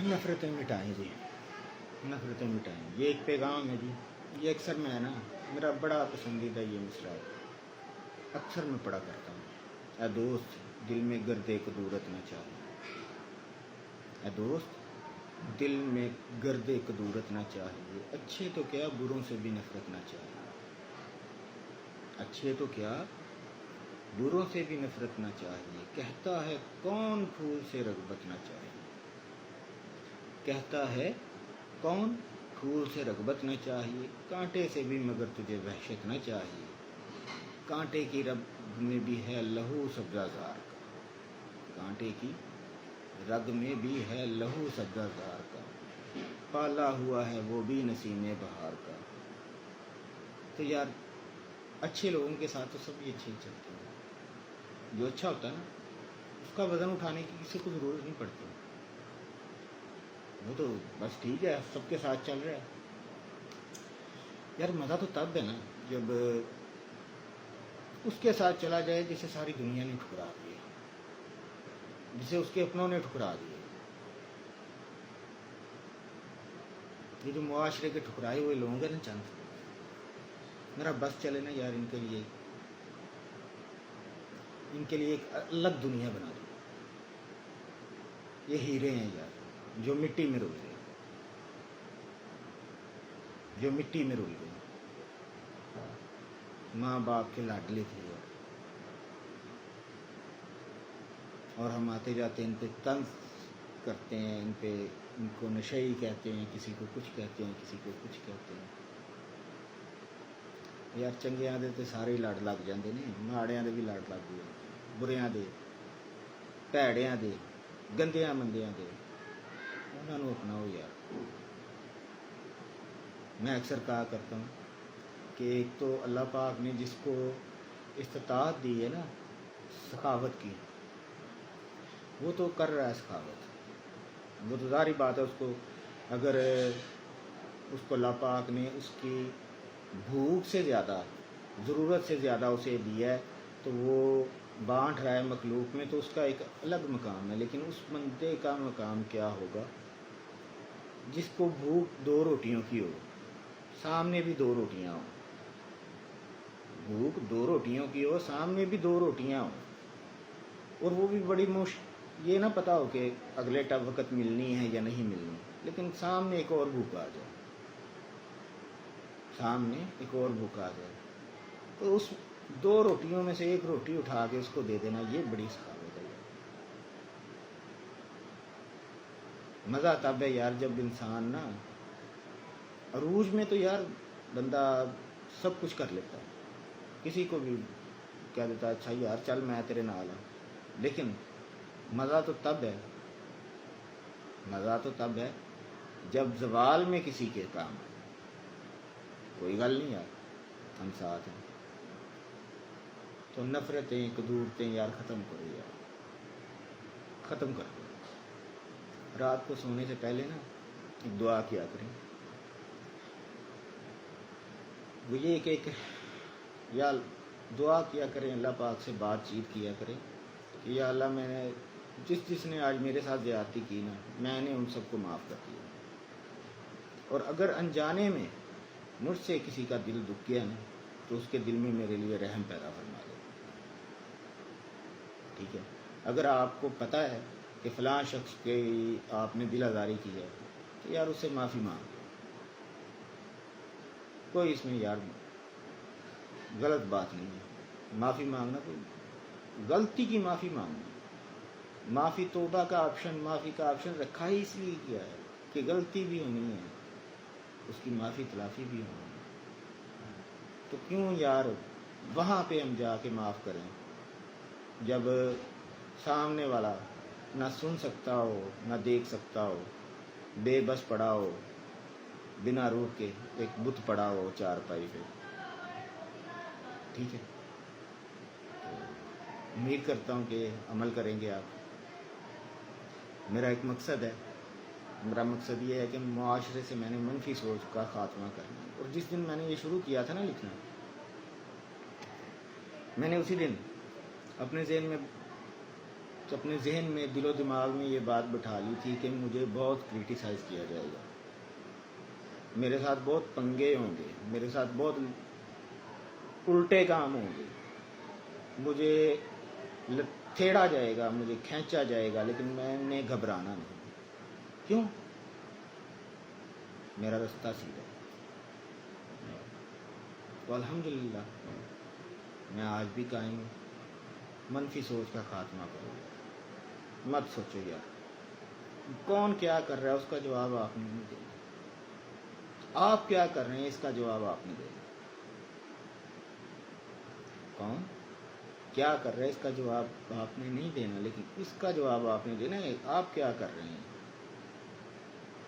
نفرتیں مٹائیں جی، نفرتیں مٹائیں، یہ ایک پیغام ہے جی. یہ اکثر میں ہے نا، میرا بڑا پسندیدہ یہ مصرع ہے، اکثر میں پڑھا کرتا ہوں. اے دوست دل میں گرد کدورت نہ چاہیے، اے دوست دل میں گرد کدورت نہ چاہیے، اچھے تو کیا بروں سے بھی نفرت نہ چاہیے، اچھے تو کیا بروں سے بھی نفرت نہ چاہیے. کہتا ہے کون پھول سے رغبت نہ چاہیے، کہتا ہے کون پھول سے رغبت نہ چاہیے، کانٹے سے بھی مگر تجھے وحشت نہ چاہیے. کانٹے کی رگ میں بھی ہے لہو سبزہ زار کا، کانٹے کی رگ میں بھی ہے لہو سبزہ زار کا، پالا ہوا ہے وہ بھی نسیم بہار کا. تو یار اچھے لوگوں کے ساتھ تو سب بھی اچھے ہی چلتے ہیں. جو اچھا ہوتا ہے نا اس کا وزن اٹھانے کی کسی کو ضرورت نہیں پڑتی، وہ تو بس ٹھیک ہے سب کے ساتھ چل رہا ہے. یار مزہ تو تب ہے نا جب اس کے ساتھ چلا جائے جسے ساری دنیا نے ٹھکرا دیا، جسے اس کے اپنوں نے ٹھکرا دیا. یہ جو معاشرے کے ٹھکرائے ہوئے لوگ ہیں نا، چند میرا بس چلے نا یار، ان کے لیے ایک الگ دنیا بنا دو. یہ ہیرے ہیں یار جو مٹی میں رل گئے، جو مٹی میں رل گئے. ماں باپ کے لاڈلے تھے اور ہم آتے جاتے ان پہ طنز کرتے ہیں، ان کو نشئی کہتے ہیں، کسی کو کچھ کہتے ہیں، کسی کو کچھ کہتے ہیں. یار چنگیاں دے تے سارے ہی لڑ لگ جاندے نے، ماڑیاں دے بھی لڑ لگ گئے، بریاں دے، پیڑیاں دے، گندیاں مندیاں دے، انہوں نے اپناؤ یار. میں اکثر کہا کرتا ہوں کہ ایک تو اللہ پاک نے جس کو استطاعت دی ہے نا سخاوت کی، وہ تو کر رہا ہے سخاوت. وہ تو ظاہری بات ہے، اس کو اگر اس کو اللہ پاک نے اس کی بھوک سے زیادہ، ضرورت سے زیادہ اسے دیا ہے تو وہ بانٹ رہا ہے مخلوق میں، تو اس کا ایک الگ مقام ہے. لیکن اس بندے کا مقام کیا ہوگا جس کو بھوک 2 روٹیوں کی ہو، سامنے بھی 2 روٹیاں ہوں، بھوک 2 روٹیوں کی ہو، سامنے بھی 2 روٹیاں ہوں، اور وہ بھی بڑی یہ نہ پتا ہو کہ اگلے وقت ملنی ہے یا نہیں ملنی، لیکن سامنے ایک اور بھوک آ جائے، سامنے ایک اور بھوک آ جائے تو اس 2 روٹیوں میں سے ایک روٹی اٹھا کے اس کو دے دینا، یہ بڑی سخاوت ہے. مزہ تب ہے یار جب انسان نا عروج میں تو یار بندہ سب کچھ کر لیتا ہے، کسی کو بھی کہہ دیتا ہے اچھا یار چل میں تیرے نال ہوں. لیکن مزہ تو تب ہے، مزہ تو تب ہے جب زوال میں کسی کے کام ہے. کوئی گل نہیں یار، ہم ساتھ ہیں. تو نفرتیں کدورتیں یار ختم کرو یار، ختم کر دو. رات کو سونے سے پہلے نا ایک دعا کیا کریں، وہ یہ کہ یا دعا کیا کریں، اللہ پاک سے بات چیت کیا کریں کہ یا اللہ میں نے جس نے آج میرے ساتھ زیادتی کی نا، میں نے ان سب کو معاف کر دیا، اور اگر انجانے میں مجھ سے کسی کا دل دکھ گیا نا تو اس کے دل میں میرے لیے رحم پیدا فرما دے. ٹھیک ہے، اگر آپ کو پتہ ہے کہ فلاں شخص کے آپ نے دل آزاری کی ہے تو یار اس سے معافی مانگ. کوئی اس میں یار غلط بات نہیں ہے، معافی مانگنا کوئی غلطی کی معافی مانگنا. معافی توبہ کا آپشن، معافی کا آپشن رکھا ہی اس لیے کیا ہے کہ غلطی بھی ہونی ہے، اس کی معافی تلافی بھی ہونی ہے. تو کیوں یار وہاں پہ ہم جا کے معاف کریں جب سامنے والا نہ سن سکتا ہو، نہ دیکھ سکتا ہو، بے بس پڑا ہو، بنا روح کے ایک بت پڑا ہو چارپائی پہ. ٹھیک ہے، امید کرتا ہوں کہ عمل کریں گے آپ. میرا ایک مقصد ہے، میرا مقصد یہ ہے کہ معاشرے سے میں نے منفی سوچ کا خاتمہ کرنا ہے. اور جس دن میں نے یہ شروع کیا تھا نا لکھنا، میں نے اسی دن اپنے ذہن میں تو اپنے ذہن میں دل و دماغ میں یہ بات بٹھا لی تھی کہ مجھے بہت کرٹیسائز کیا جائے گا، میرے ساتھ بہت پنگے ہوں گے، میرے ساتھ بہت الٹے کام ہوں گے، مجھے تھیڑا جائے گا، مجھے کھینچا جائے گا، لیکن میں نے گھبرانا نہیں۔ کیوں؟ میرا رستہ سیدھا۔ تو الحمدللہ میں آج بھی قائم ہوں۔ منفی سوچ کا خاتمہ کرو، مت سوچو یار کون کیا کر رہا ہے، اس کا جواب آپ نے نہیں دینا۔ آپ کیا کر رہے ہیں اس کا جواب آپ نے دینا۔ کون کیا کر رہے ہیں اس کا جواب آپ نے نہیں دینا، لیکن اس کا جواب آپ نے دینا ہے آپ کیا کر رہے ہیں۔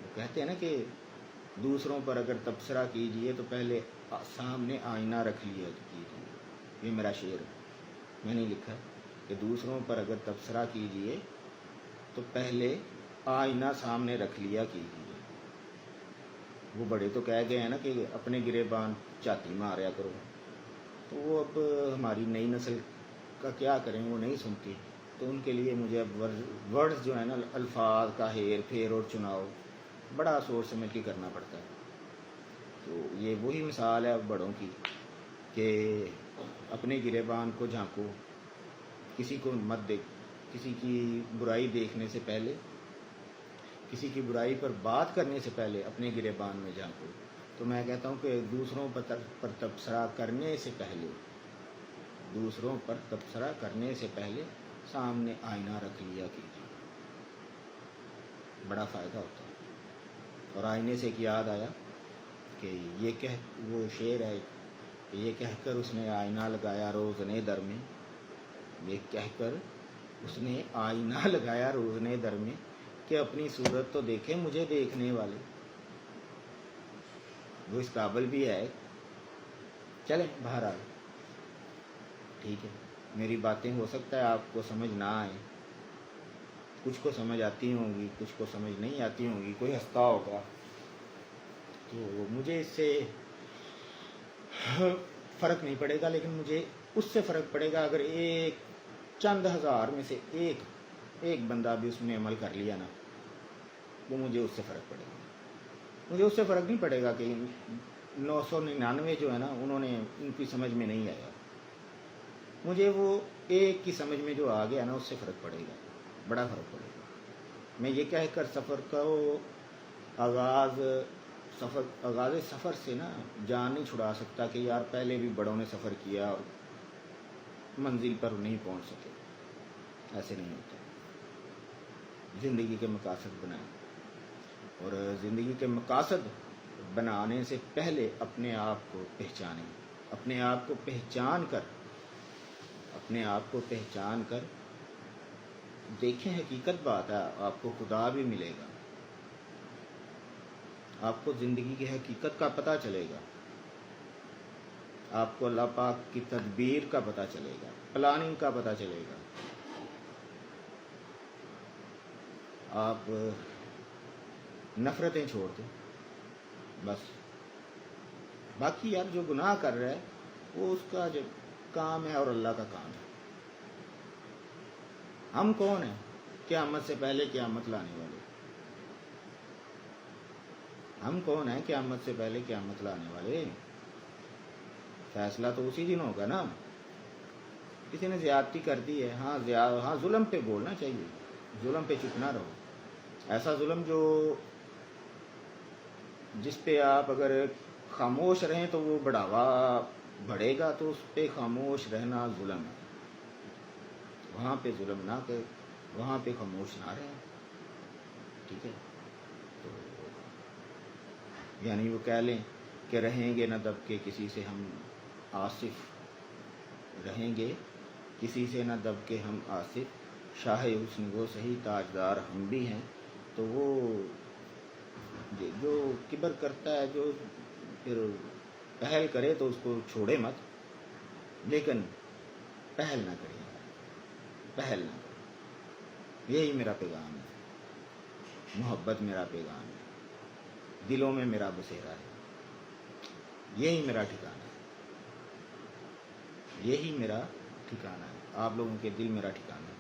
وہ کہتے ہیں نا کہ دوسروں پر اگر تبصرہ کیجئے تو پہلے سامنے آئینہ رکھ لیا کیجئے۔ یہ میرا شعر ہے، میں نے لکھا کہ دوسروں پر اگر تبصرہ کیجئے تو پہلے آئینہ سامنے رکھ لیا کیجئے۔ وہ بڑے تو کہہ گئے ہیں نا کہ اپنے گریبان چاتی ماریا کرو، تو وہ اب ہماری نئی نسل کا کیا کریں، وہ نہیں سنتی، تو ان کے لیے مجھے اب ورڈز جو ہے نا، الفاظ کا ہیر پھیر اور چناؤ بڑا سوچ سمجھ کے کرنا پڑتا ہے۔ تو یہ وہی مثال ہے اب بڑوں کی کہ اپنے گریبان کو جھانکو، کسی کو مت دیکھ، کسی کی برائی دیکھنے سے پہلے، کسی کی برائی پر بات کرنے سے پہلے اپنے گریبان میں جھانکو۔ تو میں کہتا ہوں کہ دوسروں پر تبصرہ کرنے سے پہلے، دوسروں پر تبصرہ کرنے سے پہلے سامنے آئینہ رکھ لیا کیجیے، بڑا فائدہ ہوتا ہے۔ اور آئینے سے ایک یاد آیا کہ وہ شعر ہے کہ یہ کہہ کر اس نے آئینہ لگایا روزنے در میں، یہ کہہ کر اس نے آئینہ لگایا روزنے در میں کہ اپنی صورت تو دیکھے مجھے دیکھنے والے۔ وہ اس قابل بھی ہے۔ چلیں بہرحال ٹھیک ہے، میری باتیں ہو سکتا ہے آپ کو سمجھ نہ آئیں، کچھ کو سمجھ آتی ہوں گی، کچھ کو سمجھ نہیں آتی ہوں گی، کوئی ہنستا ہوگا، تو مجھے اس سے فرق نہیں پڑے گا، لیکن مجھے اس سے فرق پڑے گا اگر ایک چند ہزار میں سے ایک بندہ بھی اس میں عمل کر لیا نا، وہ مجھے اس سے فرق پڑے گا۔ مجھے اس سے فرق نہیں پڑے گا کہ 999 جو ہے نا انہوں نے ان کی سمجھ میں نہیں آیا، مجھے وہ ایک کی سمجھ میں جو آ گیا نا اس سے فرق پڑے گا، بڑا فرق پڑے گا۔ میں یہ کہہ کر سفر کو آغاز سفر سے نا جان نہیں چھڑا سکتا کہ یار پہلے بھی بڑوں نے سفر کیا اور منزل پر نہیں پہنچ سکے، ایسے نہیں ہوتا۔ زندگی کے مقاصد بنائیں، اور زندگی کے مقاصد بنانے سے پہلے اپنے آپ کو پہچانیں، اپنے آپ کو پہچان کر دیکھیں، حقیقت بات ہے آپ کو خدا بھی ملے گا، آپ کو زندگی کی حقیقت کا پتہ چلے گا، آپ کو اللہ پاک کی تدبیر کا پتہ چلے گا، پلاننگ کا پتہ چلے گا۔ آپ نفرتیں چھوڑ دیں بس، باقی یار جو گناہ کر رہا ہے وہ اس کا جو کام ہے اور اللہ کا کام ہے۔ ہم کون ہیں قیامت سے پہلے قیامت لانے والے؟ ہم کون ہیں قیامت سے پہلے قیامت لانے والے؟ فیصلہ تو اسی دن ہوگا نا۔ کسی نے زیادتی کر دی ہے، ہاں ظلم پہ بولنا چاہیے، ظلم پہ چپ نہ رہو۔ ایسا ظلم جس پہ آپ اگر خاموش رہیں تو وہ بڑھاوا بڑھے گا، تو اس پہ خاموش رہنا ظلم ہے۔ وہاں پہ ظلم نہ کریں، وہاں پہ خاموش نہ رہیں، ٹھیک ہے؟ تو یعنی وہ کہہ لیں کہ رہیں گے نہ دب کے کسی سے ہم آصف، رہیں گے کسی سے نہ دب کے ہم آصف، شاہ حسن وہ صحیح تاجدار ہم بھی ہیں۔ تو وہ جو کبر کرتا ہے، جو پھر پہل کرے تو اس کو چھوڑے مت، لیکن پہل نہ کرے، پہل نہ کرے۔ یہی میرا پیغام ہے، محبت میرا پیغام ہے، دلوں میں میرا بسیرا ہے، یہی میرا ٹھکانہ ہے، یہی میرا ٹھکانہ ہے، آپ لوگوں کے دل میرا ٹھکانہ ہے۔